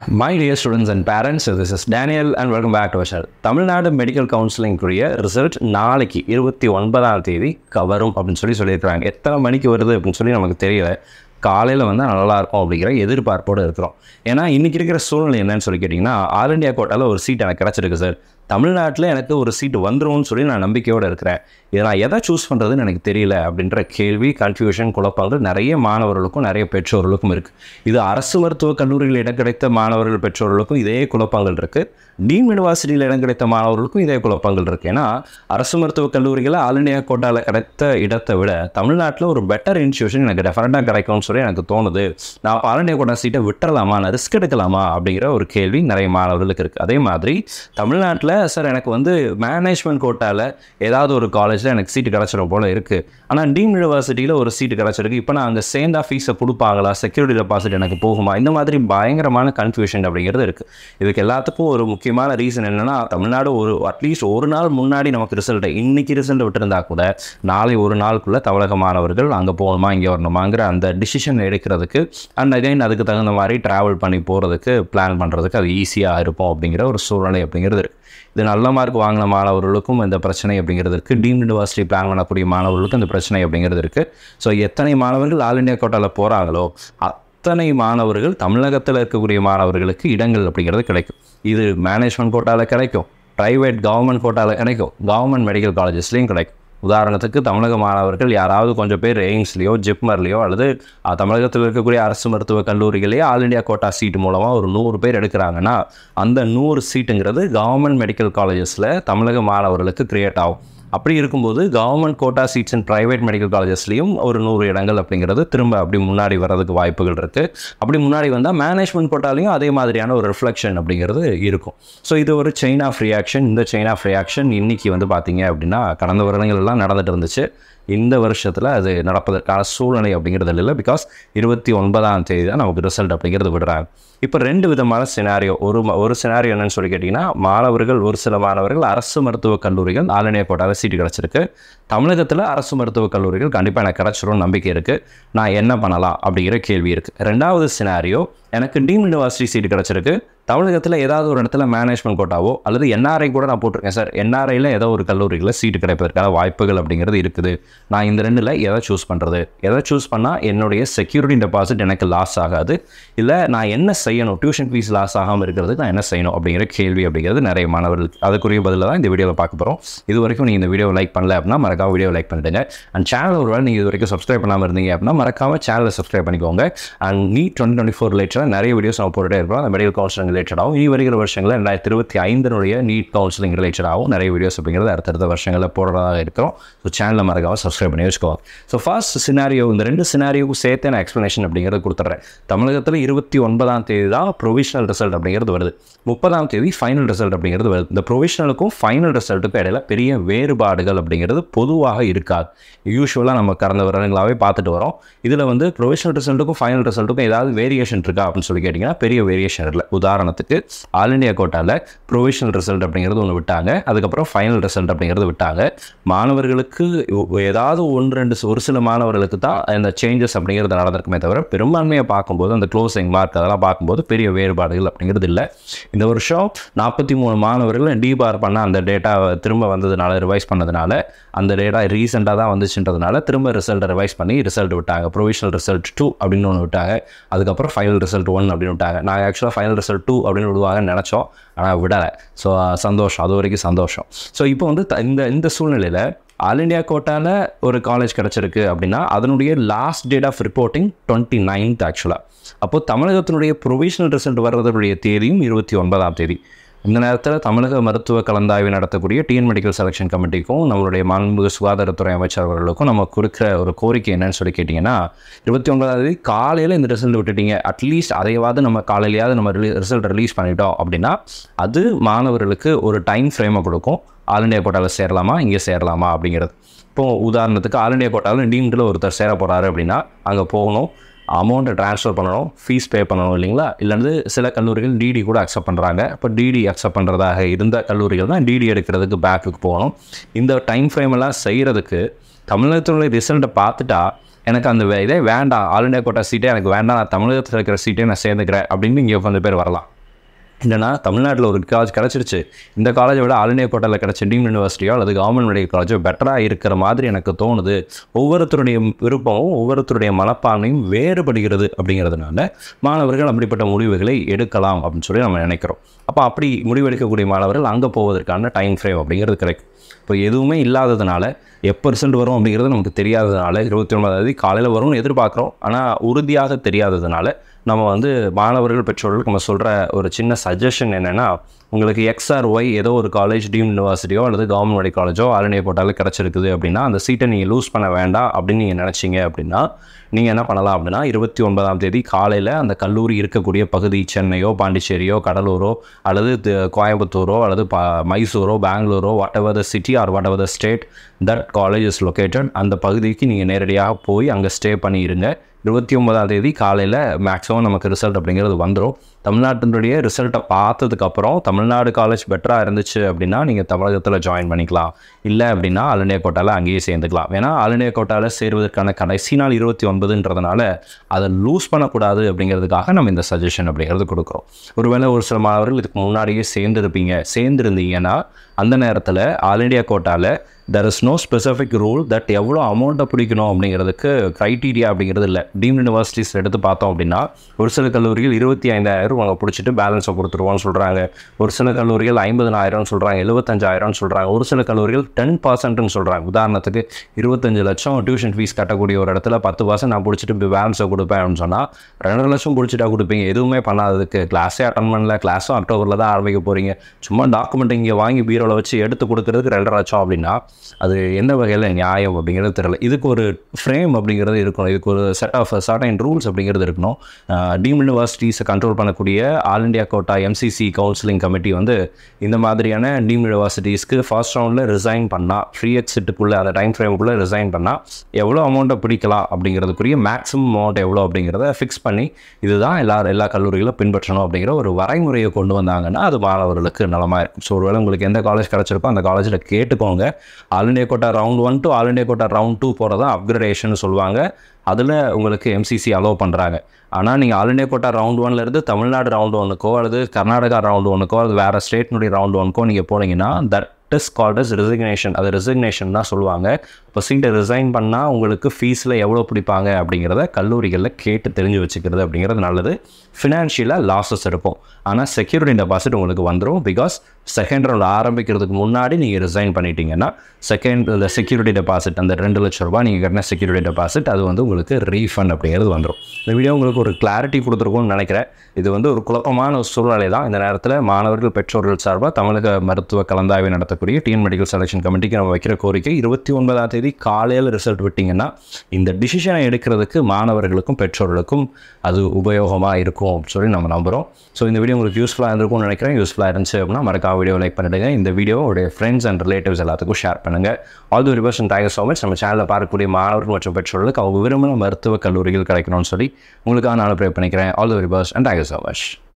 My dear students and parents, this is Daniel and welcome back to our channel. Tamil Nadu medical கவுன்சிலிங்குரிய result நாளைக்கு 29ஆம் தேதி வரும் அப்படின்னு சொல்லியிருக்கிறாங்க. எத்தனை மணிக்கு வருது அப்படின்னு சொல்லி நமக்கு தெரியல. காலையில் வந்தால் நல்லாயிருக்கும் அப்படிங்கிற எதிர்பார்ப்போடு இருக்கிறோம். ஏன்னா இன்றைக்கி இருக்கிற சூழ்நிலை என்னன்னு சொல்லி கேட்டிங்கன்னா, ஆல் இண்டியா கோட்டாவில் ஒரு சீட் எனக்கு கிடச்சிருக்கு சார். தமிழ்நாட்டில் எனக்கு ஒரு சீட்டு வந்துரும்னு சொல்லி நான் நம்பிக்கையோடு இருக்கிறேன். இதை நான் எதை சூஸ் பண்ணுறதுன்னு எனக்கு தெரியல அப்படின்ற கேள்வி, கன்ஃபியூஷன், குழப்பங்கள் நிறைய மாணவர்களுக்கும் நிறைய பெற்றோர்களுக்கும் இருக்குது. இது அரசு மருத்துவக் கல்லூரியில் இடம் கிடைத்த மாணவர்கள் பெற்றோர்களுக்கும் இதே குழப்பங்கள் இருக்குது. டீம் யூனிவர்சிட்டியில் இடம் கிடைத்த மாணவர்களுக்கும் இதே குழப்பங்கள் இருக்குது. ஏன்னா அரசு மருத்துவக் கல்லூரிகளில் ஆல் இண்டியா கோட்டாவில் கிடைத்த இடத்தை விட தமிழ்நாட்டில் ஒரு பெட்டர் இன்ஸ்டியூஷன் எனக்கு டெஃபரெண்டாக கிடைக்கும்னு சொல்லி எனக்கு தோணுது. நான் ஆல் இண்டியா கோட்டா சீட்டை விட்டுறலாமா, நான் ரிஸ்க் எடுக்கலாமா அப்படிங்கிற ஒரு கேள்வி நிறைய மாணவர்களுக்கு இருக்குது. அதே மாதிரி தமிழ்நாட்டில் சார் எனக்கு மேனேஜ்மெண்ட் கோட்டாவில் ஏதாவது ஒரு காலேஜில் எனக்கு சீட்டு கிடச்சிடும் போல் இருக்குது. ஆனால் டீம் யூனிவர்சிட்டியில் ஒரு சீட்டு கிடச்சிருக்கு. இப்போ நான் அங்கே சேர்ந்தா ஃபீஸை கொடுப்பாங்களா, செக்யூரிட்டி டெபாசிட் எனக்கு போகுமா, இந்த மாதிரி பயங்கரமான கன்ஃபியூஷன் அப்படிங்கிறது இருக்குது. இதுக்கு எல்லாத்துக்கும் ஒரு முக்கியமான ரீசன் என்னென்னா, தமிழ்நாடு அட்லீஸ்ட் ஒரு நாள் முன்னாடி நமக்கு ரிசல்ட்டை இன்றைக்கி ரிசல்ட் விட்டுருந்தா கூட நாளை ஒரு நாளுக்குள்ளே தமிழக மாணவர்கள் அங்கே போகணுமா இங்கே வரணுமாங்கிற அந்த டிசிஷன் எடுக்கிறதுக்கு அண்ட் அகைன் அதுக்கு தகுந்த மாதிரி ட்ராவல் பண்ணி போகிறதுக்கு பிளான் பண்ணுறதுக்கு அது ஈஸியாக இருக்கும் அப்படிங்கிற ஒரு சூழ்நிலை அப்படிங்கிறது இருக்குது. இது நல்ல மார்க் வாங்கின மாணவர்களுக்கும் இந்த பிரச்சனை அப்படிங்கிறது இருக்குது. டீம் யூனிவர்சிட்டி பிளான் பண்ணக்கூடிய மாணவர்களுக்கும் இந்த பிரச்சனை அப்படிங்கிறது இருக்குது. ஸோ எத்தனை மாணவர்கள் ஆல் இண்டியா கோட்டாவில் போகிறாங்களோ அத்தனை மாணவர்கள் தமிழகத்தில் இருக்கக்கூடிய மாணவர்களுக்கு இடங்கள் அப்படிங்கிறது கிடைக்கும். இது மேனேஜ்மெண்ட் கோட்டாவில் கிடைக்கும், ப்ரைவேட் கவர்மெண்ட் கோட்டாவில் கிடைக்கும், கவர்மெண்ட் மெடிக்கல் காலேஜஸ்லேயும் கிடைக்கும். உதாரணத்துக்கு தமிழக மாணவர்கள் யாராவது கொஞ்சம் பேர் எய்ம்ஸ்லேயோ ஜிப்மர்லேயோ அல்லது தமிழகத்தில் இருக்கக்கூடிய அரசு மருத்துவக் கல்லூரிகளே ஆல் இண்டியா கோட்டா சீட்டு மூலமாக ஒரு 100 பேர் எடுக்கிறாங்கன்னா அந்த 100 சீட்டுங்கிறது கவர்மெண்ட் மெடிக்கல் காலேஜஸில் தமிழக மாணவர்களுக்கு கிரியேட் ஆகும். அப்படி இருக்கும்போது government quota seats and private medical காலேஜஸ்லேயும் ஒரு 100 இடங்கள் அப்படிங்கிறது திரும்ப அப்படி முன்னாடி வர்றதுக்கு வாய்ப்புகள் இருக்குது. அப்படி முன்னாடி வந்தால் மேனேஜ்மெண்ட் கோட்டாலையும் அதே மாதிரியான ஒரு ரிஃப்ளெக்ஷன் அப்படிங்கிறது இருக்கும். ஸோ இது ஒரு செயின் ஆஃப் ரியாக்ஷன். இந்த செயின் ஆஃப் ரியாக்ஷன் இன்றைக்கி பார்த்தீங்க அப்படின்னா கடந்த வருடங்கள் எல்லாம் நடந்துட்டு இருந்துச்சு. இந்த வருஷத்தில் அது நடப்பதற்கான சூழ்நிலை அப்படிங்கிறது இல்லை. பிகாஸ் 29ஆம் தேதி தான் நமக்கு ரிசல்ட் அப்படிங்கிறது விடுறாங்க. இப்போ 2 விதமான சினாரியோ. ஒரு சினாரியோ என்னன்னு சொல்லி கேட்டிங்கன்னா, மாணவர்கள் ஒரு சில மாணவர்கள் அரசு மருத்துவக் கல்லூரிகள் ஆல் இண்டியா கோட்டாவில் சீட்டு கிடச்சிருக்கு. தமிழகத்தில் அரசு மருத்துவக் கல்லூரிகள் கண்டிப்பாக எனக்கு கிடச்சிரும் நம்பிக்கை இருக்குது. நான் என்ன பண்ணலாம் அப்படிங்கிற கேள்வி இருக்குது. 2வது சினாரியோ, எனக்கு டீம் யூனிவர்சிட்டி சீட்டு கிடச்சிருக்கு. தமிழகத்தில் ஏதாவது ஒரு இடத்துல மேனேஜ்மெண்ட் கோட்டாவோ அல்லது என்ஆர்ஐ கூட நான் போட்டிருக்கேன் சார். என்ஆர்ஐயில் ஏதோ ஒரு கல்லூரிகளில் சீட்டு கிடைப்பதற்கான வாய்ப்புகள் அப்படிங்கிறது இருக்குது. நான் இந்த 2ல் எதை சூஸ் பண்ணுறது? எதை சூஸ் பண்ணால் என்னுடைய செக்யூரிட்டி டெபாசிட் எனக்கு லாஸ் ஆகாது, இல்லை நான் என்ன செய்யணும், டியூஷன் ஃபீஸ் லாஸ் ஆகாமல் இருக்கிறதுக்கு நான் என்ன செய்யணும் அப்படிங்கிற கேள்வி அப்படிங்கிறது நிறைய மாணவர்களுக்கு. அதுக்குரிய பதில் தான் இந்த வீடியோவில் பார்க்க போகிறோம். இது வரைக்கும் நீங்கள் இந்த வீடியோவை லைக் பண்ணல அப்படின்னா மறக்காம வீடியோ லைக் பண்ணிடுங்க. அண்ட் சேனல் ஒரு வேலை நீங்கள் இது வரைக்கும் சப்ஸ்கிரைப் பண்ணாமல் இருந்தீங்க அப்படின்னா மறக்காம சேனலை சப்ஸ்கிரைப் பண்ணிக்கோங்க. அண்ட் நீட் 2024 ரிலேட்டடாக நிறைய வீடியோஸ் நம்ம போட்டுகிட்டே இருக்கிறோம். அந்த மெடிக்கல் கவுன்சிலிங் ரிலேட்டடாகவும் இனி வருகிற வருஷங்களில் 2025 நீட் கவுன்சிலிங் ரிலேட்டடாகவும் நிறைய வீடியோஸ் அப்படிங்கிறது அடுத்தடுத்த வருஷங்களில் போடுறதாக இருக்கிறோம். ஸோ சேனலில் மறக்காம சப்ஸ்கிரைப் பண்ணி வச்சுக்கோங்க. ஸோ ஃபர்ஸ்ட் சினாரியோ, இந்த 2 சினாரியோவுக்கு சேர்த்து நான் எக்ஸ்ப்ளனேஷன் அப்படிங்கிறது கொடுத்துட்றேன். தமிழகத்தில் 29ஆம் தேதி தான் ப்ரொவிஷனல் ரிசல்ட் அப்படிங்கிறது வருது. 30ஆம் தேதி ஃபைனல் ரிசல்ட் அப்படிங்கிறது வருது. இந்த ப்ரொவிஷனலுக்கும் ஃபைனல் ரிசல்ட்டுக்கும் இடையில பெரிய வேறுபாடுகள் அப்படிங்கிறது பொதுவாக இருக்காது. யூஸ்வலாக நம்ம கடந்த வருடங்களாகவே பார்த்துட்டு வரோம். இதில் ப்ரொவிஷனல் ரிசல்ட்டுக்கும் ஃபைனல் ரிசல்ட்டுக்கும் ஏதாவது வேரியேஷன் இருக்கா அப்படின்னு சொல்லி கேட்டிங்கன்னா பெரிய வேரியேஷன் இல்லை. உதாரணத்துக்கு ஆல் இண்டியா கோட்டாவில் ப்ரொவிஷனல் ரிசல்ட் அப்படிங்கிறது ஒன்று விட்டாங்க, அதுக்கப்புறம் ஃபைனல் ரிசல்ட் அப்படிங்கிறது விட்டாங்க. மாணவர்களுக்கு ஏதாவது ஒரு சில மாணவர்களுக்கு தான் இந்த சேஞ்சஸ் அப்படிங்கிறது நடந்திருக்குமே தவிர பெரும்பான்மையாக பார்க்கும்போது அந்த க்ளோசிங் மார்க் அதெல்லாம் பார்க்கும்போது பெரிய வேறுபாடுகள் அப்படிங்கிறது இல்லை. இந்த வருஷம் 43 மாணவர்கள் டிபார் பண்ண அந்த டேட்டா திரும்ப வந்ததுனால, ரிவைஸ் பண்ணதுனால, அந்த டேட்டா ரீசெண்டாக தான் வந்துச்சுன்றதுனால திரும்ப ரிசல்ட்டை ரிவைஸ் பண்ணி ரிசல்ட் விட்டாங்க. ப்ரொவிஷனல் ரிசல்ட் 2 அப்படின்னு ஒன்று விட்டாங்க, அதுக்கப்புறம் ஃபைனல் ரிசல்ட் 1 அப்படின்னு விட்டாங்க. நாங்கள் ஆக்சுவலாக ஃபைனல் ரிசல்ட் 2 அப்படின்னு விடுவாங்கன்னு நினச்சோம், ஆனால் விடலை. ஸோ சந்தோஷம், அது வரைக்கும் சந்தோஷம். ஸோ இப்போ இந்த சூழ்நிலையில் ஆல் இண்டியா கோட்டாவில் ஒரு காலேஜ் கிடச்சிருக்கு அப்படின்னா அதனுடைய last date of reporting 29th ஆக்சுவலாக. அப்போது தமிழகத்தினுடைய ப்ரொவிஷனல் ரிசல்ட் வர்றதுடைய தேதியும் 29ஆம் தேதி. இந்த நேரத்தில் தமிழக மருத்துவ கலந்தாய்வு நடத்தக்கூடிய டிஎன் மெடிக்கல் செலெக்ஷன் கமிட்டிக்கும் நம்மளுடைய மாண்புமிகு சுகாதாரத்துறை அமைச்சர் அவர்களுக்கும் நம்ம கொடுக்குற ஒரு கோரிக்கை என்னன்னு சொல்லி கேட்டிங்கன்னா, 29ஆம் தேதி காலையில் இந்த ரிசல்ட் விட்டுட்டீங்க, அட்லீஸ்ட் அதையாவது நம்ம காலையிலையாவது நம்ம ரிசல்ட் ரிலீஸ் பண்ணிட்டோம் அப்படின்னா அது மாணவர்களுக்கு ஒரு டைம் ஃப்ரேமை கொடுக்கும். ஆல் இண்டியா கோட்டாவில் சேரலாமா இங்கே சேரலாமா அப்படிங்கிறது. இப்போது உதாரணத்துக்கு ஆல் இண்டியா கோட்டாவில் டீம்டில் ஒருத்தர் சேர போகிறாரு அப்படின்னா அங்கே போகணும், அமௌண்ட்டை ட்ரான்ஸ்ஃபர் பண்ணணும், ஃபீஸ் பே பண்ணணும் இல்லைங்களா? இல்லைன்னு சில கல்லூரிகள் டிடி கூட அக்செப்ட் பண்ணுறாங்க. இப்போ டிடி அக்செப்ட் பண்ணுறதாக இருந்த கல்லூரிகள் தான் டிடி எடுக்கிறதுக்கு பேக்குக்கு போகணும். இந்த டைம் ஃப்ரேம் எல்லாம் செய்கிறதுக்கு தமிழகத்தினுடைய ரிசல்ட்டை பார்த்துட்டா எனக்கு அந்த இதே வேண்டாம், ஆல் இண்டியா கோட்டா சீட்டே எனக்கு வேண்டாம், நான் தமிழகத்தில் இருக்கிற சீட்டே நான் சேர்ந்துக்கிறேன் அப்படின்னு இங்கே கொஞ்சம் பேர் வரலாம். இல்லைனா தமிழ்நாட்டில் ஒரு காலேஜ் கிடச்சிருச்சு, இந்த காலேஜை விட ஆல் இண்டியா கோட்டாவில் கிடச்ச டீம்டு யூனிவர்சிட்டியோ அல்லது கவர்மெண்ட் மெடிக்கல் காலேஜோ பெட்டராக இருக்கிற மாதிரி எனக்கு தோணுது. ஒவ்வொருத்தருடைய விருப்பமும் ஒவ்வொருத்தருடைய மனப்பான்மையும் வேறுபடுகிறது. அப்படிங்கிறதுனால மாணவர்கள் அப்படிப்பட்ட முடிவுகளை எடுக்கலாம் அப்படின்னு சொல்லி நம்ம நினைக்கிறோம். அப்போ அப்படி முடிவெடுக்கக்கூடிய மாணவர்கள் அங்கே போவதற்கான டைம் ஃப்ரேம் அப்படிங்கிறது கிடைக்கும். இப்போ எதுவுமே இல்லாததுனால எப்போ ரிசல்ட் வரும் அப்படிங்கிறது நமக்கு தெரியாததுனால 29ஆம் தேதி காலையில் வரும்னு எதிர்பார்க்குறோம். ஆனால் உறுதியாக தெரியாததுனால நம்ம வந்து மாணவர்கள் பெற்றோர்களுக்கு நம்ம சொல்கிற ஒரு சின்ன சஜஷன் என்னென்னா, உங்களுக்கு எக்ஸ் ஆர் ஒய் ஏதோ ஒரு காலேஜ் டீம் யூனிவர்சிட்டியோ அல்லது கவர்மெண்ட் மெடிக்கல் காலேஜோ ஆல் இண்டியா கோட்டாவில் கிடச்சிருக்குது அப்படின்னா அந்த சீட்டை நீங்கள் லூஸ் பண்ண வேண்டாம் அப்படின்னு நீங்கள் நினச்சிங்க அப்படின்னா நீங்கள் என்ன பண்ணலாம் அப்படின்னா 29ஆம் தேதி காலையில் அந்த கல்லூரி இருக்கக்கூடிய பகுதி சென்னையோ பாண்டிச்சேரியோ கடலூரோ அல்லது கோயம்புத்தூரோ அல்லது மைசூரோ பெங்களூரோ whatever the city or whatever the state that college is located அந்த பகுதிக்கு நீங்கள் நேரடியாக போய் அங்கே ஸ்டே பண்ணிடுங்க. 29ஆம் தேதி காலையில் மேக்ஸிமம் நமக்கு ரிசல்ட் அப்படிங்கிறது வந்துடும். தமிழ்நாட்டினுடைய ரிசல்ட்டை பார்த்ததுக்கப்புறம் தமிழ்நாடு காலேஜ் பெட்டராக இருந்துச்சு அப்படின்னா நீங்கள் தமிழகத்தில் ஜாயின் பண்ணிக்கலாம். இல்லை அப்படின்னா ஆல் இண்டியா கோட்டாவில் அங்கேயே சேர்ந்துக்கலாம். ஏன்னா ஆல் இண்டியா கோட்டாவில் சேருவதற்கான கடைசி நாள் 29ன்றதுனால அதை லூஸ் பண்ணக்கூடாது அப்படிங்கிறதுக்காக நம்ம இந்த சஜஷன் அப்படிங்கிறது கொடுக்குறோம். ஒருவேளை ஒரு சில மாணவர்கள் இதுக்கு முன்னாடியே சேர்ந்துருந்தீங்கன்னா அந்த நேரத்தில் ஆல் இண்டியா கோட்டாவில் there is no specific rule that எவ்வளோ அமௌண்ட்டை பிடிக்கணும் அப்படிங்கிறதுக்கு க்ரைட்டீரியா அப்படிங்கிறது இல்லை. டீம்டு யூனிவர்சிட்டிஸ் எடுத்து பார்த்தோம் அப்படின்னா ஒரு சில கல்லூரிகள் 25,000 அவங்க பிடிச்சிட்டு பேலன்ஸை கொடுத்துருவோன்னு சொல்கிறாங்க. ஒரு சில கல்லூரிகள் 50,000 சொல்கிறாங்க, 75,000 சொல்கிறாங்க. ஒரு சில கல்லூரிகள் 10%ன்னு சொல்கிறாங்க. உதாரணத்துக்கு 25 லட்சம் டியூஷன் ஃபீஸ் கட்டக்கூடிய ஒரு இடத்துல 10% நான் பிடிச்சிட்டு பேலன்ஸை கொடுப்பேன் அப்படின்னு சொன்னால் 2 லட்சம் பிடிச்சிட்டா கொடுப்பீங்க. எதுவுமே பண்ணாததுக்கு கிளாஸே அட்டன் பண்ணல, கிளாஸும் அக்டோபரில் தான் ஆரம்பிக்க போகிறீங்க, சும்மா டாக்குமெண்ட் இங்கே வாங்கி பீரோவில் வச்சு எடுத்து கொடுக்குறதுக்கு 2.5 லட்சம் அப்படின்னா அது எந்த வகையில் நியாயம் அப்படிங்கிறது தெரியல. இதுக்கு ஒரு ஃப்ரேம் அப்படிங்கிறது இருக்கணும். இதுக்கு ஒரு செட் ஆஃப் சர்டைன் ரூல்ஸ் அப்படிங்கிறது இருக்கணும். டீம் யூனிவர்சிட்டிஸை கண்ட்ரோல் பண்ணக்கூடிய all India quota MCC counselling committee வந்து இந்த மாதிரியான டீம் யூனிவர்சிட்டிஸ்க்கு ஃபர்ஸ்ட் ரவுண்டில் ரிசைன் பண்ணால் ஃப்ரீ எக்ஸிட்டுக்குள்ளே அந்த டைம் ஃப்ரேமுக்குள்ளே ரிசைன் பண்ணால் எவ்வளோ அமௌண்ட்டை பிடிக்கலாம் அப்படிங்கிறதுக்குரிய மேக்ஸிமம் அமௌண்ட் எவ்வளோ அப்படிங்கிறத ஃபிக்ஸ் பண்ணி இதுதான் எல்லா கல்லூரிகளும் பின்பற்றணும் அப்படிங்கிற ஒரு வரைமுறையை கொண்டு வந்தாங்கன்னா அது மாணவர்களுக்கு நலமாக இருக்கும். ஸோ ஒருவேளை உங்களுக்கு எந்த காலேஜ் கிடச்சிருக்கோ அந்த காலேஜில் கேட்டுக்கோங்க. All India quota round 1 to all India quota round 2 போகிறதா அப்கிரேடேஷன் சொல்லுவாங்க. அதில் உங்களுக்கு எம்சிசி அலோவ் பண்ணுறாங்க. ஆனால் நீங்கள் ஆல் இண்டியா கோட்டா ரவுண்ட் 1லேருந்து தமிழ்நாடு ரவுண்ட் 1க்கோ அல்லது கர்நாடகா ரவுண்ட் 1க்கோ அல்லது வேறு ஸ்டேட்னுடைய ரவுண்ட் 1க்கோ நீங்கள் போனீங்கன்னா that is called as resignation. அது ரெசிக்னேஷன் தான் சொல்லுவாங்க. இப்போ சீட்டை ரிசைன் பண்ணால் உங்களுக்கு ஃபீஸில் எவ்வளோ பிடிப்பாங்க அப்படிங்கிறத கல்லூரிகளில் கேட்டு தெரிஞ்சு வச்சுக்கிறது அப்படிங்கிறது நல்லது. ஃபினான்ஷியலாக லாஸஸ் இருக்கும், ஆனால் செக்யூரிட்டி டெபாசிட் உங்களுக்கு வந்துடும். பிகாஸ் செகண்ட் ரவுண்ட் ஆரம்பிக்கிறதுக்கு முன்னாடி நீங்கள் ரிசைன் பண்ணிட்டீங்கன்னா இந்த செக்யூரிட்டி டெபாசிட் அந்த 2 லட்ச ரூபாய் நீங்கள் கட்டின செக்யூரிட்டி டெபாசிட் அது வந்து உங்களுக்கு ரீஃபண்ட் அப்படிங்கிறது வந்துடும். இந்த வீடியோ உங்களுக்கு ஒரு கிளாரிட்டி கொடுத்துருக்கும்னு நினைக்கிறேன். இது வந்து ஒரு குழப்பமான ஒரு சூழ்நிலை தான். இந்த நேரத்தில் மாணவர்கள் பெற்றோர்கள் சார்பாக தமிழக மருத்துவ கலந்தாய்வை நடத்தக்கூடிய டிஎன் மெடிக்கல் செலெக்ஷன் கமிட்டிக்கு நம்ம வைக்கிற கோரிக்கை 29ஆம் தேதி காலையில் ரிசல்ட் விட்டிங்கன்னா இந்த டிசிஷனை எடுக்கிறதுக்கு மாணவர்களுக்கும் பெற்றோர்களுக்கும் அது உபயோகமாக இருக்கும் சொல்லி நம்ம நம்புகிறோம். ஸோ இந்த வீடியோ உங்களுக்கு யூஸ்ஃபுல்லாக இருந்திருக்கும்னு நினைக்கிறேன். யூஸ்ஃபுல்லாக இருந்துச்சு அப்படின்னா மறக்காம வீடியோ லைக் பண்ணிடுங்க. இந்த வீடியோடைய ஃப்ரெண்ட்ஸ் அண்ட் ரிலேட்டிவ்ஸ் எல்லாத்துக்கும் ஷேர் பண்ணுங்கள். All the very best and thank you so much. நம்ம சேனலில் பார்க்கக்கூடிய மாணவர்கள் மற்றும் பெற்றோர்களுக்கு அவங்க விரும்பின மருத்துவ கல்லூரிகள் கிடைக்கணும்னு சொல்லி உங்களுக்காக நான் ப்ரே பண்ணிக்கிறேன். All the very best and thank you so much.